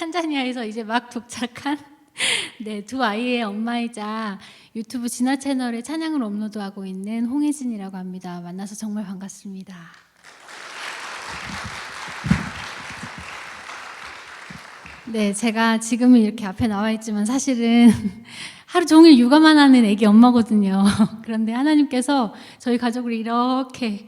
탄자니아에서 이제 막 도착한 네, 두 아이의 엄마이자 유튜브 진화 채널에 찬양을 업로드하고 있는 홍혜진이라고 합니다. 만나서 정말 반갑습니다. 네, 제가 지금은 이렇게 앞에 나와 있지만 사실은 하루 종일 육아만 하는 애기 엄마거든요. 그런데 하나님께서 저희 가족을 이렇게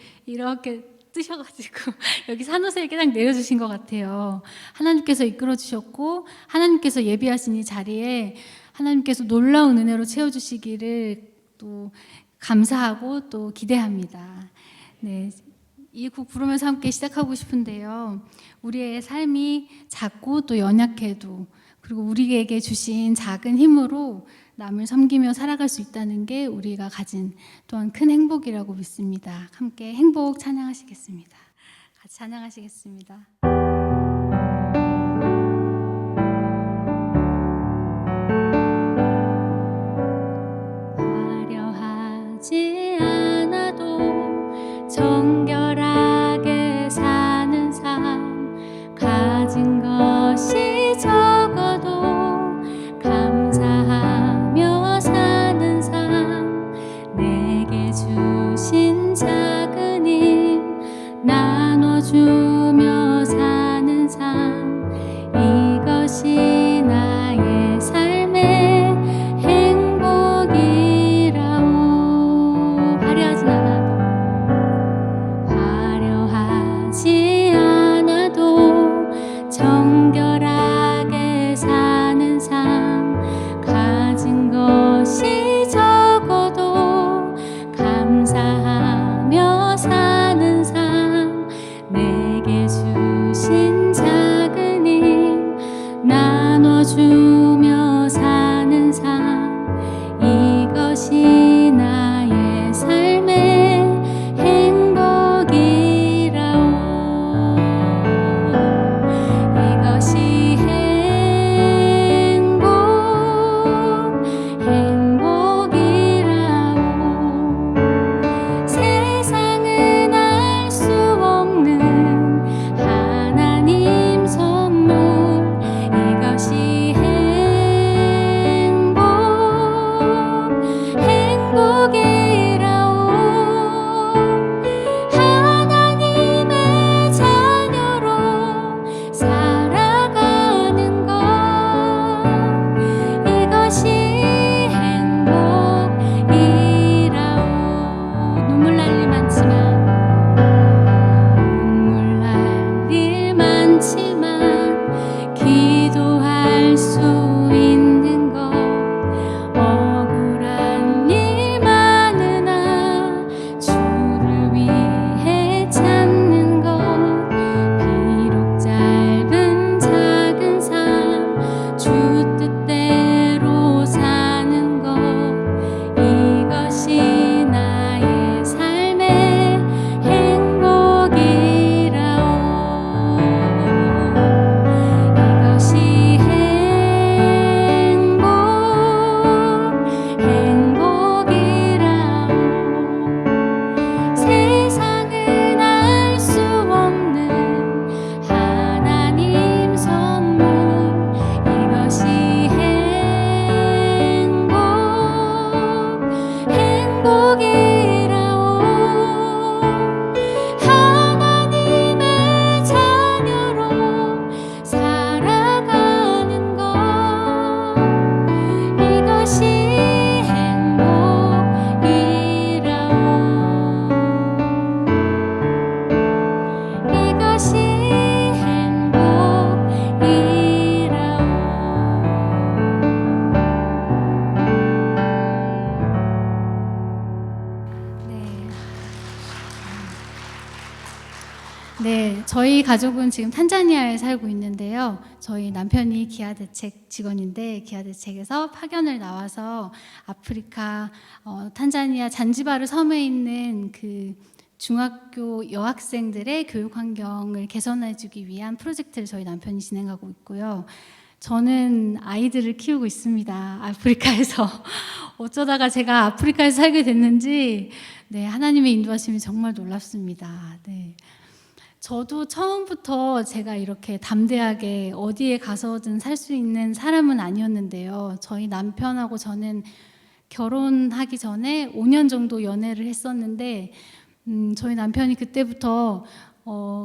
뜨셔가지고 여기 산호세에 그냥 내려주신 것 같아요. 하나님께서 이끌어 주셨고 하나님께서 예비하신 이 자리에 하나님께서 놀라운 은혜로 채워주시기를 또 감사하고 또 기대합니다. 네, 이 곡 부르면서 함께 시작하고 싶은데요. 우리의 삶이 작고 또 연약해도 그리고 우리에게 주신 작은 힘으로 남을 섬기며 살아갈 수 있다는 게 우리가 가진 또한 큰 행복이라고 믿습니다. 함께 행복 찬양하시겠습니다. 같이 찬양하시겠습니다. 화려하지 않아도 정결하게 사는 삶, 가진 것이 적어도 감사하며 사는 삶, 내게 주신 작은 힘 나눠주며 사는 삶, 이것이 나의 삶의 행복이라오. 화려하지 않아도 정결하게 사는 삶, 가진 것이 적어도 감사하며 사는 삶, 내게 주신 작은 힘 나눠주며 사는 삶, 이것이 나의 삶의 행복이라오. 이것이 행복이라오. 세상은 알 수 없는 하나님 선물, 이것이 행복이라오. 하나님의 자녀로 살아가는 것, 이것이 행복이라오. 눈물 날 일 많지만 기도할 수 있는 것, 억울한 일 많으나 주를 위해 찾는 것, 비록 짧은 작은 삶 주 뜻대로 사는 것, 이것이 나의 삶의 행복이라오. 이것이 행복이라오. 세상은 알 수 없는 하나님 선물, 이것이 행복이라오. 하나님의 자녀로 살아가는 것, 이것이 행복이라오. 이것이 네, 저희 가족은 지금 탄자니아에 살고 있는데요. 저희 남편이 기아 대책 직원인데 기아 대책에서 파견을 나와서 아프리카 탄자니아 잔지바르 섬에 있는 그 중학교 여학생들의 교육 환경을 개선해주기 위한 프로젝트를 저희 남편이 진행하고 있고요. 저는 아이들을 키우고 있습니다. 아프리카에서. 어쩌다가 제가 아프리카에서 살게 됐는지 네, 하나님의 인도하심이 정말 놀랍습니다. 네. 저도 처음부터 제가 이렇게 담대하게 어디에 가서든 살 수 있는 사람은 아니었는데요. 저희 남편하고 저는 결혼하기 전에 5년 정도 연애를 했었는데 저희 남편이 그때부터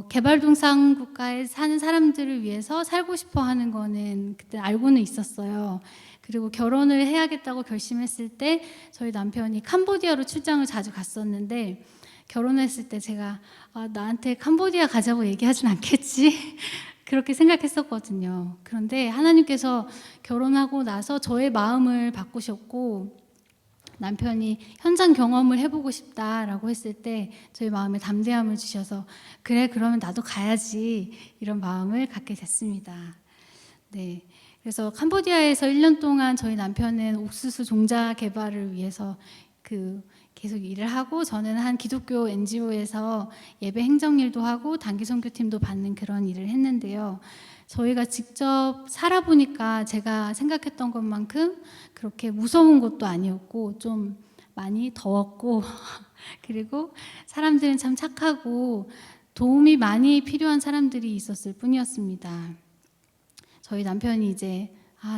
개발도상 국가에 사는 사람들을 위해서 살고 싶어 하는 거는 그때 알고는 있었어요. 그리고 결혼을 해야겠다고 결심했을 때 저희 남편이 캄보디아로 출장을 자주 갔었는데 결혼했을 때 제가 나한테 캄보디아 가자고 얘기하진 않겠지? 그렇게 생각했었거든요. 그런데 하나님께서 결혼하고 나서 저의 마음을 바꾸셨고 남편이 현장 경험을 해보고 싶다라고 했을 때 저희 마음에 담대함을 주셔서 그래 그러면 나도 가야지 이런 마음을 갖게 됐습니다. 네, 그래서 캄보디아에서 1년 동안 저희 남편은 옥수수 종자 개발을 위해서 계속 일을 하고 저는 한 기독교 NGO에서 예배 행정일도 하고 단기 선교팀도 받는 그런 일을 했는데요. 저희가 직접 살아보니까 제가 생각했던 것만큼 그렇게 무서운 곳도 아니었고 좀 많이 더웠고 그리고 사람들은 참 착하고 도움이 많이 필요한 사람들이 있었을 뿐이었습니다. 저희 남편이 이제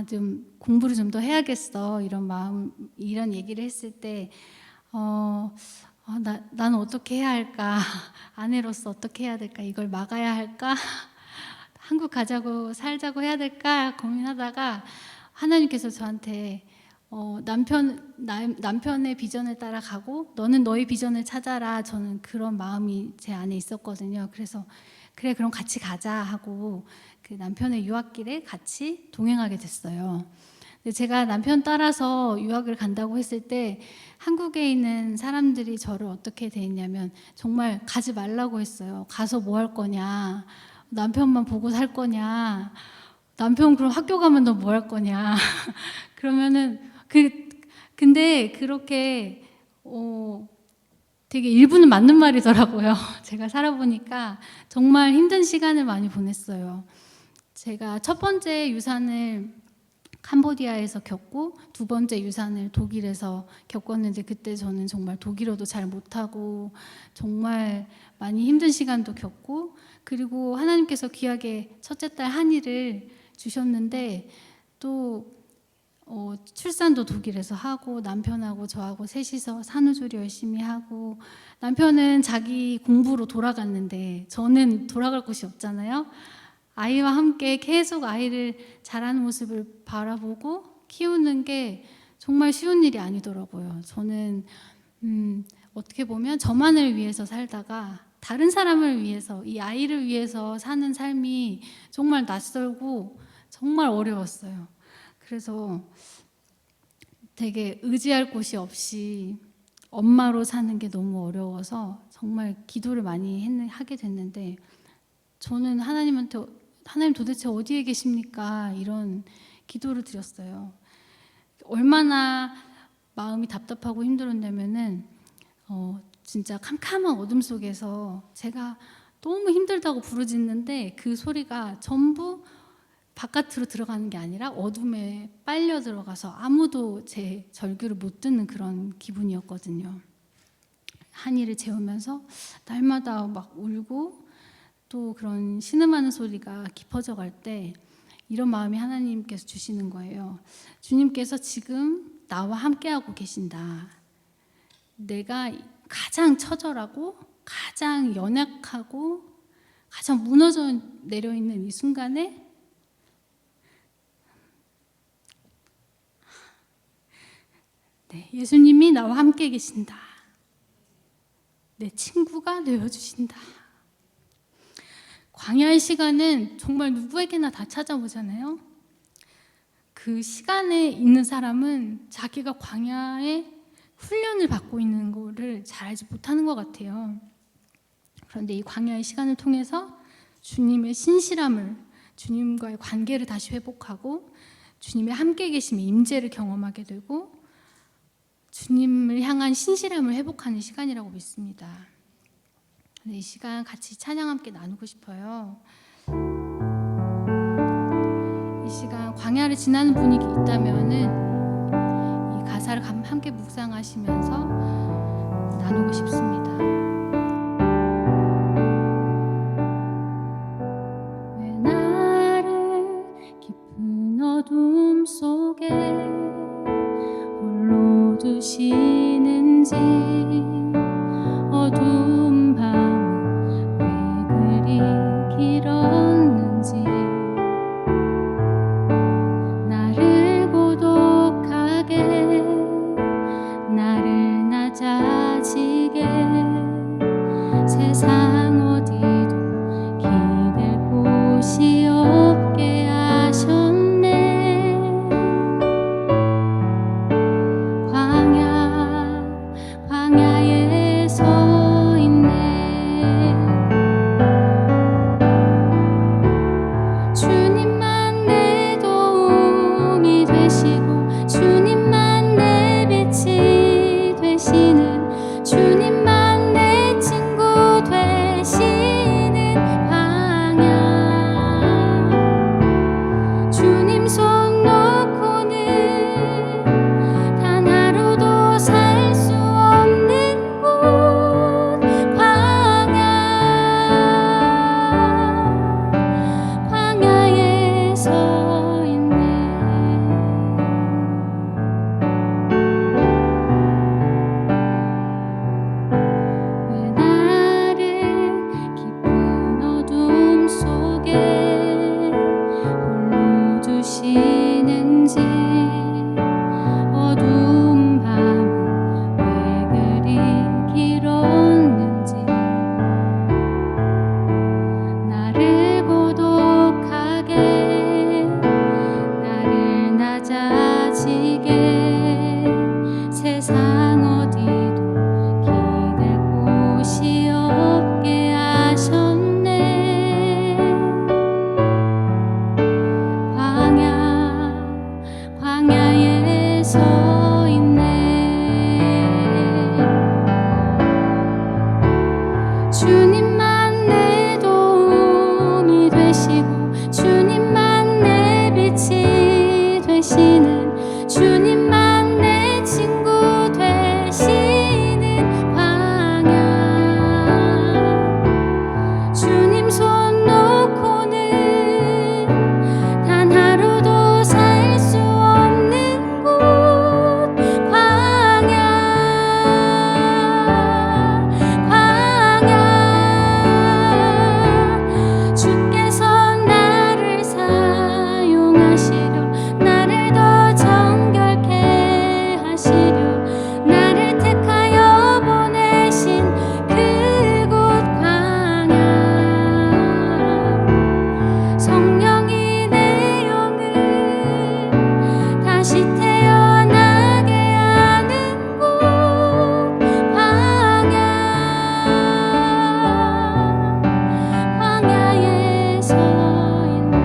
좀 공부를 좀 더 해야겠어 이런 얘기를 했을 때 나는 어떻게 해야 할까? 아내로서 어떻게 해야 될까? 이걸 막아야 할까? 한국 가자고 살자고 해야 될까? 고민하다가 하나님께서 저한테 남편의 비전을 따라가고 너는 너의 비전을 찾아라. 저는 그런 마음이 제 안에 있었거든요. 그래서 그래 그럼 같이 가자 하고 그 남편의 유학길에 같이 동행하게 됐어요. 근데 제가 남편 따라서 유학을 간다고 했을 때 한국에 있는 사람들이 저를 어떻게 대했냐면 정말 가지 말라고 했어요. 가서 뭐 할 거냐? 남편만 보고 살 거냐? 남편 그럼 학교 가면 너 뭐 할 거냐? 그러면은 근데 그렇게 되게 일부는 맞는 말이더라고요. 제가 살아보니까 정말 힘든 시간을 많이 보냈어요. 제가 첫 번째 유산을 캄보디아에서 겪고 두 번째 유산을 독일에서 겪었는데 그때 저는 정말 독일어도 잘 못하고 정말 많이 힘든 시간도 겪고 그리고 하나님께서 귀하게 첫째 딸 한이를 주셨는데 또 출산도 독일에서 하고 남편하고 저하고 셋이서 산후조리 열심히 하고 남편은 자기 공부로 돌아갔는데 저는 돌아갈 곳이 없잖아요. 아이와 함께 계속 아이를 자라는 모습을 바라보고 키우는 게 정말 쉬운 일이 아니더라고요. 저는 어떻게 보면 저만을 위해서 살다가 다른 사람을 위해서 이 아이를 위해서 사는 삶이 정말 낯설고 정말 어려웠어요. 그래서 되게 의지할 곳이 없이 엄마로 사는 게 너무 어려워서 정말 기도를 많이 하게 됐는데 저는 하나님한테 하나님 도대체 어디에 계십니까? 이런 기도를 드렸어요. 얼마나 마음이 답답하고 힘들었냐면은 진짜 캄캄한 어둠 속에서 제가 너무 힘들다고 부르짖는데 그 소리가 전부 바깥으로 들어가는 게 아니라 어둠에 빨려 들어가서 아무도 제 절규를 못 듣는 그런 기분이었거든요. 한이를 재우면서 날마다 막 울고 또 그런 신음하는 소리가 깊어져 갈 때 이런 마음이 하나님께서 주시는 거예요. 주님께서 지금 나와 함께하고 계신다. 내가 가장 처절하고 가장 연약하고 가장 무너져 내려있는 이 순간에 예수님이 나와 함께 계신다. 내 친구가 되어주신다. 광야의 시간은 정말 누구에게나 다 찾아오잖아요. 그 시간에 있는 사람은 자기가 광야에 훈련을 받고 있는 거를 잘 알지 못하는 것 같아요. 그런데 이 광야의 시간을 통해서 주님의 신실함을, 주님과의 관계를 다시 회복하고 주님의 함께 계심의 임재를 경험하게 되고 주님을 향한 신실함을 회복하는 시간이라고 믿습니다. 이 시간 같이 찬양 함께 나누고 싶어요. 이 시간 광야를 지나는 분위기 있다면은 이 가사를 함께 묵상하시면서 나누고 싶습니다. 어둠 속에 홀로 두시는지, 어두운 밤은 왜 그리 길었는지, 나를 고독하게, 나를 낮아지게, 세상 어디도 기댈 곳이 없게 하셨네. 광야에 서 있네. 주님만 내 도움이 되시고, 주님만 내 빛이 되시는, 주님만 내 친구 되시는 광야. 주님 손 놓고는 단 하루도 살 수 없는 곳, 광야에 서 있네. 왜 나를 깊은 어둠 속에 홀로 두시는지, 어두운 밤은 왜 그리 길었는지, 나를 고독하게, 나를 낮아지게, 세상 어디도 기댈 곳이 없게 하셨네. 광야에 서 있네. 주님만 내 도움이 되시고, 주님만 내 빛이 되시는, 주님만 내 친구 되시는 광야. 주님 손 놓고는 단 하루도 살 수 없는 곳, 광야. 주께서 나를 사용하시려, 나를 더 정결케 하시려, 나를 택하여 보내신 그곳 광야. 성령이 내 영을 다시 태어나게 하는 곳, 광야에 서 있네.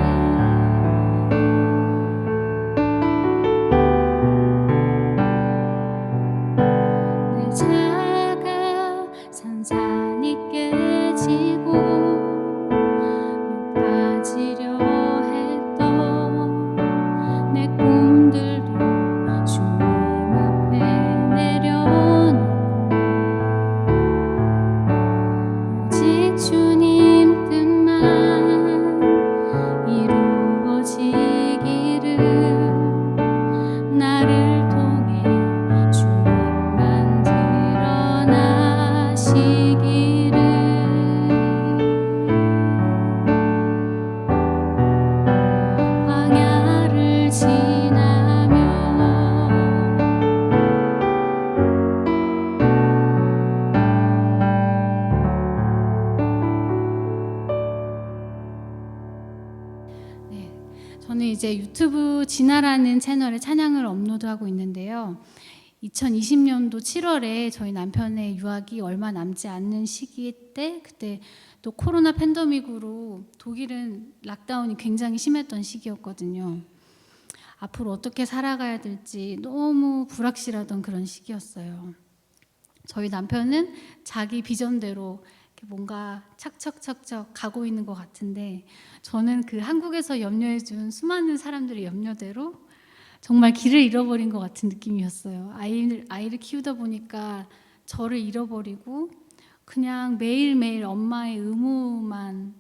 내 자가 산산이 깨지고 높아지려 했던 내 꿈들도 주님 앞에 내려놓고, 오직 주님 뜻만 이루어지기를, 나를 통해 주님만 드러나시기를. 광야를 지나며 네, 저는 이제 유튜브 진아라는 채널에 찬양을 업로드하고 있는데요. 2020년도 7월에 저희 남편의 유학이 얼마 남지 않는 시기 때, 그때 또 코로나 팬데믹으로 독일은 락다운이 굉장히 심했던 시기였거든요. 앞으로 어떻게 살아가야 될지 너무 불확실하던 그런 시기였어요. 저희 남편은 자기 비전대로 이렇게 뭔가 착척착척 가고 있는 것 같은데, 저는 그 한국에서 염려해준 수많은 사람들의 염려대로 정말 길을 잃어버린 것 같은 느낌이었어요. 아이를 키우다 보니까 저를 잃어버리고 그냥 매일매일 엄마의 의무만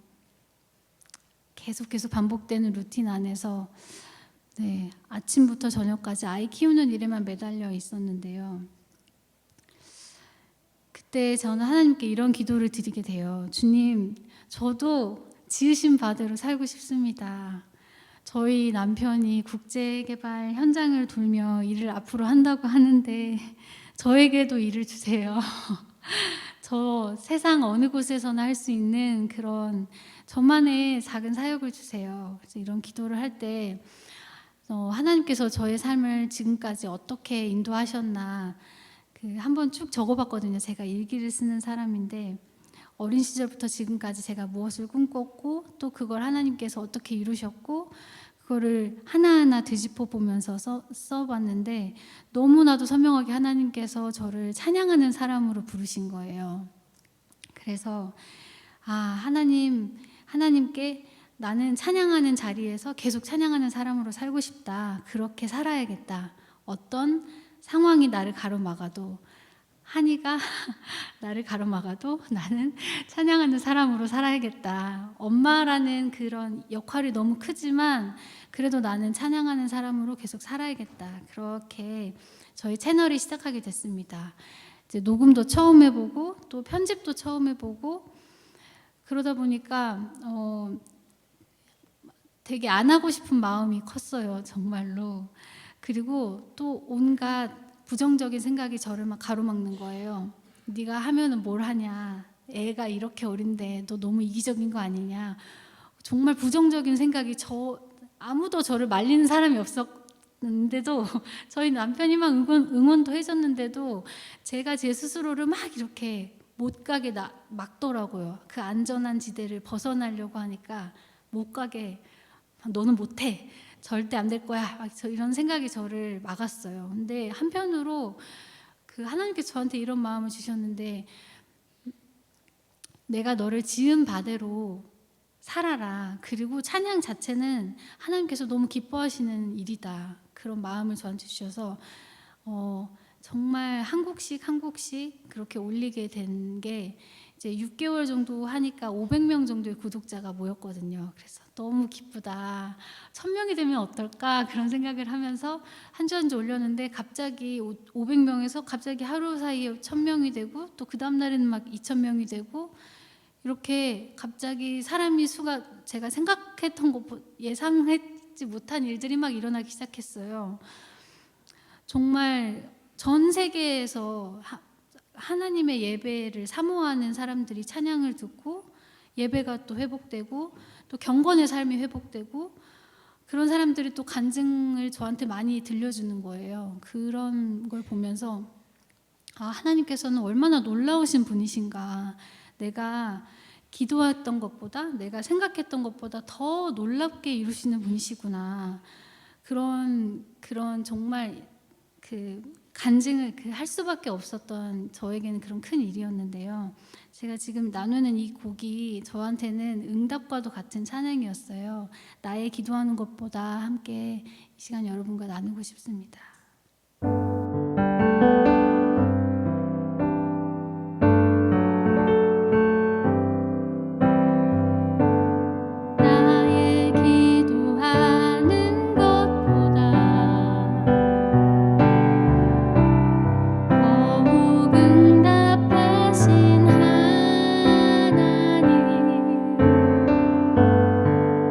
계속 반복되는 루틴 안에서 네, 아침부터 저녁까지 아이 키우는 일에만 매달려 있었는데요. 그때 저는 하나님께 이런 기도를 드리게 돼요. 주님, 저도 지으신 바대로 살고 싶습니다. 저희 남편이 국제개발 현장을 돌며 일을 앞으로 한다고 하는데 저에게도 일을 주세요. 저 세상 어느 곳에서나 할 수 있는 그런 저만의 작은 사역을 주세요. 그래서 이런 기도를 할 때 하나님께서 저의 삶을 지금까지 어떻게 인도하셨나 한번 쭉 적어봤거든요. 제가 일기를 쓰는 사람인데 어린 시절부터 지금까지 제가 무엇을 꿈꿨고 또 그걸 하나님께서 어떻게 이루셨고 그거를 하나하나 뒤집어 보면서 써봤는데 너무나도 선명하게 하나님께서 저를 찬양하는 사람으로 부르신 거예요. 그래서 하나님께 나는 찬양하는 자리에서 계속 찬양하는 사람으로 살고 싶다. 그렇게 살아야겠다. 어떤 상황이 나를 가로막아도 한이가 나를 가로막아도 나는 찬양하는 사람으로 살아야겠다. 엄마라는 그런 역할이 너무 크지만 그래도 나는 찬양하는 사람으로 계속 살아야겠다. 그렇게 저희 채널이 시작하게 됐습니다. 이제 녹음도 처음 해보고 또 편집도 처음 해보고 그러다 보니까 되게 안 하고 싶은 마음이 컸어요. 정말로. 그리고 또 온갖 부정적인 생각이 저를 막 가로막는 거예요. 네가 하면은 뭘 하냐. 애가 이렇게 어린데 너 너무 이기적인 거 아니냐. 정말 부정적인 생각이 아무도 저를 말리는 사람이 없었는데도 저희 남편이 막 응원도 해줬는데도 제가 제 스스로를 막 이렇게 못 가게 막더라고요. 그 안전한 지대를 벗어나려고 하니까 못 가게 너는 못해. 절대 안 될 거야. 이런 생각이 저를 막았어요. 근데 한편으로 하나님께서 저한테 이런 마음을 주셨는데 내가 너를 지은 바대로 살아라. 그리고 찬양 자체는 하나님께서 너무 기뻐하시는 일이다. 그런 마음을 저한테 주셔서 정말 한 곡씩 그렇게 올리게 된 게 이제 6개월 정도 하니까 500명 정도의 구독자가 모였거든요. 그래서 너무 기쁘다. 1000명이 되면 어떨까 그런 생각을 하면서 한 주 한 주 올렸는데 갑자기 500명에서 갑자기 하루 사이에 1000명이 되고 또 그 다음 날에는 막 2000명이 되고 이렇게 갑자기 사람이 수가 제가 생각했던 것보다 예상하지 못한 일들이 막 일어나기 시작했어요. 정말 전 세계에서 하나님의 예배를 사모하는 사람들이 찬양을 듣고 예배가 또 회복되고 또 경건의 삶이 회복되고 그런 사람들이 또 간증을 저한테 많이 들려주는 거예요. 그런 걸 보면서 하나님께서는 얼마나 놀라우신 분이신가. 내가 기도했던 것보다 내가 생각했던 것보다 더 놀랍게 이루시는 분이시구나. 그런 정말 간증을 할 수밖에 없었던 저에게는 그런 큰 일이었는데요. 제가 지금 나누는 이 곡이 저한테는 응답과도 같은 찬양이었어요. 나의 기도하는 것보다 함께 이 시간 여러분과 나누고 싶습니다.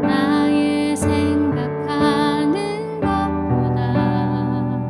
나의 생각하는 것보다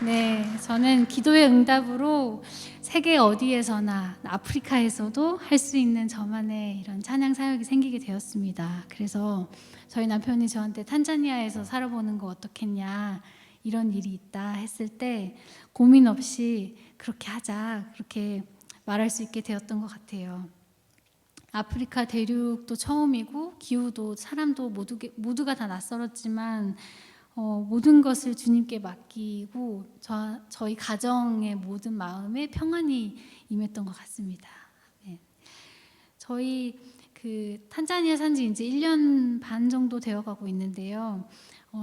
네, 저는 기도의 응답으로 세계 어디에서나 아프리카에서도 할 수 있는 저만의 이런 찬양 사역이 생기게 되었습니다. 그래서 저희 남편이 저한테 탄자니아에서 살아보는 거 어떻겠냐, 이런 일이 있다 했을 때 고민 없이 그렇게 하자, 그렇게 말할 수 있게 되었던 것 같아요. 아프리카 대륙도 처음이고 기후도 사람도 모두가 다 낯설었지만 모든 것을 주님께 맡기고 저희 가정의 모든 마음에 평안이 임했던 것 같습니다. 네. 저희 그 탄자니아 산지 이제 1년 반 정도 되어가고 있는데요.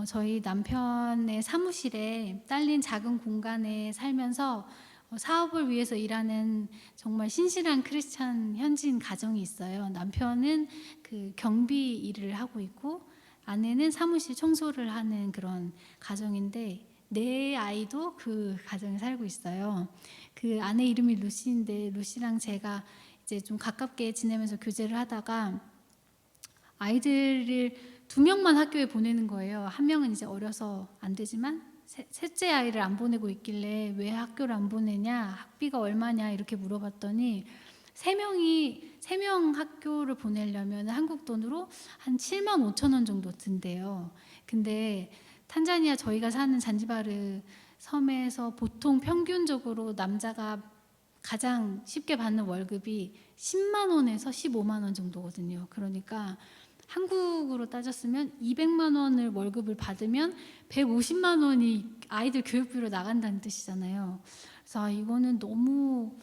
저희 남편의 사무실에 딸린 작은 공간에 살면서 사업을 위해서 일하는 정말 신실한 크리스찬 현지인 가정이 있어요. 남편은 그 경비 일을 하고 있고 아내는 사무실 청소를 하는 그런 가정인데 내 아이도 그 가정에 살고 있어요. 그 아내 이름이 루시인데 루시랑 제가 이제 좀 가깝게 지내면서 교제를 하다가 아이들을 2명만 학교에 보내는 거예요. 한 명은 이제 어려서 안 되지만 셋째 아이를 안 보내고 있길래 왜 학교를 안 보내냐, 학비가 얼마냐 이렇게 물어봤더니 3명 학교를 보내려면 한국 돈으로 한 7만 5천 원 정도 든대요. 근데 탄자니아 저희가 사는 잔지바르 섬에서 보통 평균적으로 남자가 가장 쉽게 받는 월급이 10만 원에서 15만 원 정도거든요. 그러니까 한국으로 따졌으면 200만 원을 월급을 받으면 150만 원이 아이들 교육비로 나간다는 뜻이잖아요. 그래서 이거는 너무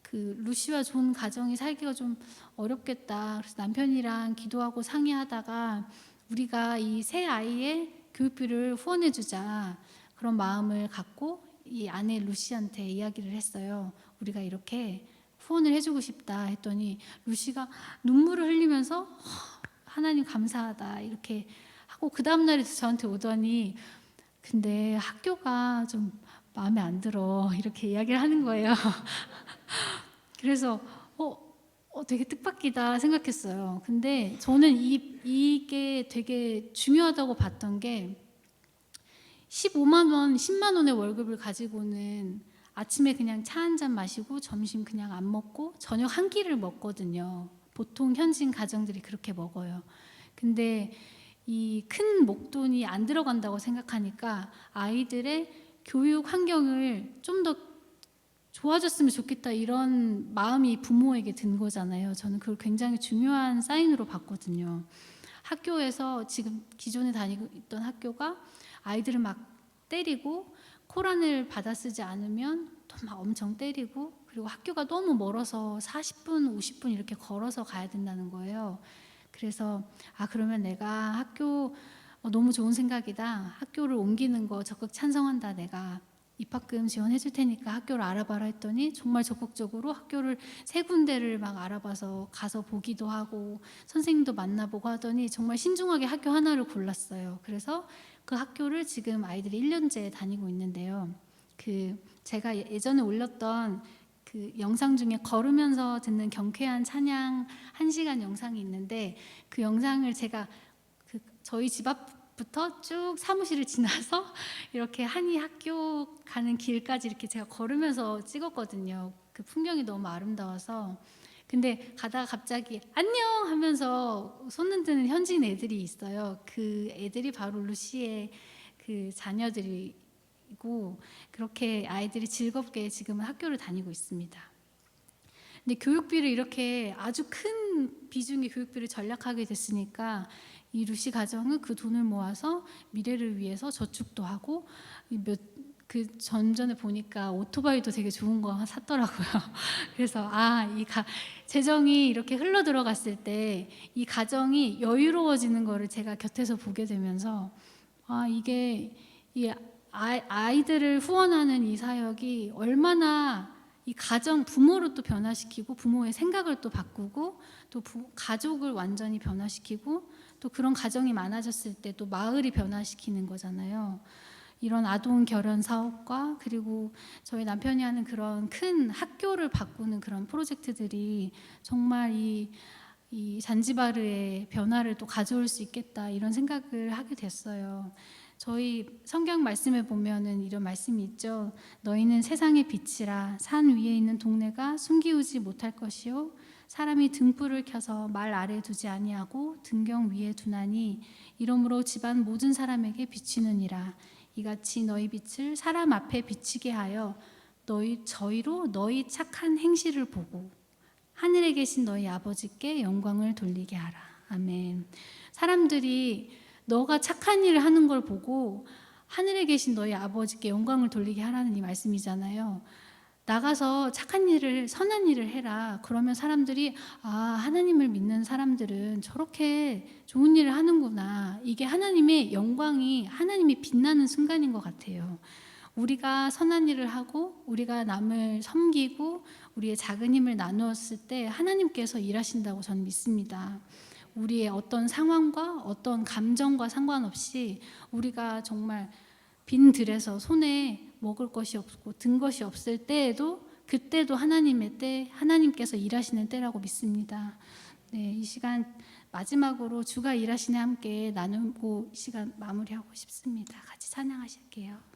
그 루시와 존 가정이 살기가 좀 어렵겠다. 그래서 남편이랑 기도하고 상의하다가 우리가 이 세 아이의 교육비를 후원해 주자, 그런 마음을 갖고 이 아내 루시한테 이야기를 했어요. 우리가 이렇게 후원을 해주고 싶다 했더니 루시가 눈물을 흘리면서 하나님 감사하다 이렇게 하고 그 다음날에 저한테 오더니 근데 학교가 좀 마음에 안 들어 이렇게 이야기를 하는 거예요. 그래서 되게 뜻밖이다 생각했어요. 근데 저는 이게 되게 중요하다고 봤던 게 15만 원, 10만 원의 월급을 가지고는 아침에 그냥 차 한 잔 마시고 점심 그냥 안 먹고 저녁 한 끼를 먹거든요. 보통 현지인 가정들이 그렇게 먹어요. 근데 이 큰 목돈이 안 들어간다고 생각하니까 아이들의 교육 환경을 좀 더 좋아졌으면 좋겠다 이런 마음이 부모에게 든 거잖아요. 저는 그걸 굉장히 중요한 사인으로 봤거든요. 학교에서 지금 기존에 다니고 있던 학교가 아이들을 막 때리고 코란을 받아 쓰지 않으면 또 막 엄청 때리고, 그리고 학교가 너무 멀어서 40분, 50분 이렇게 걸어서 가야 된다는 거예요. 그래서 그러면 내가 학교 너무 좋은 생각이다. 학교를 옮기는 거 적극 찬성한다. 내가 입학금 지원해 줄 테니까 학교를 알아봐라 했더니 정말 적극적으로 학교를 3군데를 막 알아봐서 가서 보기도 하고 선생님도 만나보고 하더니 정말 신중하게 학교 하나를 골랐어요. 그래서 그 학교를 지금 아이들이 1년째 다니고 있는데요. 제가 예전에 올렸던 그 영상 중에 걸으면서 듣는 경쾌한 찬양 1시간 영상이 있는데 그 영상을 제가 저희 집 앞부터 쭉 사무실을 지나서 이렇게 한이 학교 가는 길까지 이렇게 제가 걸으면서 찍었거든요. 그 풍경이 너무 아름다워서. 근데 가다가 갑자기 안녕 하면서 손 흔드는 현지인 애들이 있어요. 그 애들이 바로 루시의 그 자녀들이고 그렇게 아이들이 즐겁게 지금은 학교를 다니고 있습니다. 근데 교육비를 이렇게 아주 큰 비중의 교육비를 전락하게 됐으니까 이 루시 가정은 그 돈을 모아서 미래를 위해서 저축도 하고 그 전에 보니까 오토바이도 되게 좋은 거 샀더라고요. 그래서 재정이 이렇게 흘러 들어갔을 때 이 가정이 여유로워지는 거를 제가 곁에서 보게 되면서 이게 이 아이들을 후원하는 이 사역이 얼마나 이 가정 부모를 또 변화시키고 부모의 생각을 또 바꾸고 또 가족을 완전히 변화시키고 또 그런 가정이 많아졌을 때 또 마을이 변화시키는 거잖아요. 이런 아동 결연 사업과 그리고 저희 남편이 하는 그런 큰 학교를 바꾸는 그런 프로젝트들이 정말 이 잔지바르의 변화를 또 가져올 수 있겠다 이런 생각을 하게 됐어요. 저희 성경 말씀에 보면은 이런 말씀이 있죠. 너희는 세상의 빛이라. 산 위에 있는 동네가 숨기우지 못할 것이요 사람이 등불을 켜서 말 아래 두지 아니하고 등경 위에 두나니 이러므로 집안 모든 사람에게 비치느니라. 이같이 너희 빛을 사람 앞에 비치게 하여 저희로 너희 착한 행실을 보고 하늘에 계신 너희 아버지께 영광을 돌리게 하라. 아멘. 사람들이 너가 착한 일을 하는 걸 보고 하늘에 계신 너희 아버지께 영광을 돌리게 하라는 이 말씀이잖아요. 나가서 착한 일을, 선한 일을 해라. 그러면 사람들이 하나님을 믿는 사람들은 저렇게 좋은 일을 하는구나. 이게 하나님의 영광이, 하나님이 빛나는 순간인 것 같아요. 우리가 선한 일을 하고 우리가 남을 섬기고 우리의 작은 힘을 나누었을 때 하나님께서 일하신다고 저는 믿습니다. 우리의 어떤 상황과 어떤 감정과 상관없이 우리가 정말 빈 들에서 손에 먹을 것이 없고 든 것이 없을 때에도 그때도 하나님의 때, 하나님께서 일하시는 때라고 믿습니다. 네, 이 시간 마지막으로 주가 일하시네 함께 나누고 이 시간 마무리하고 싶습니다. 같이 찬양하실게요.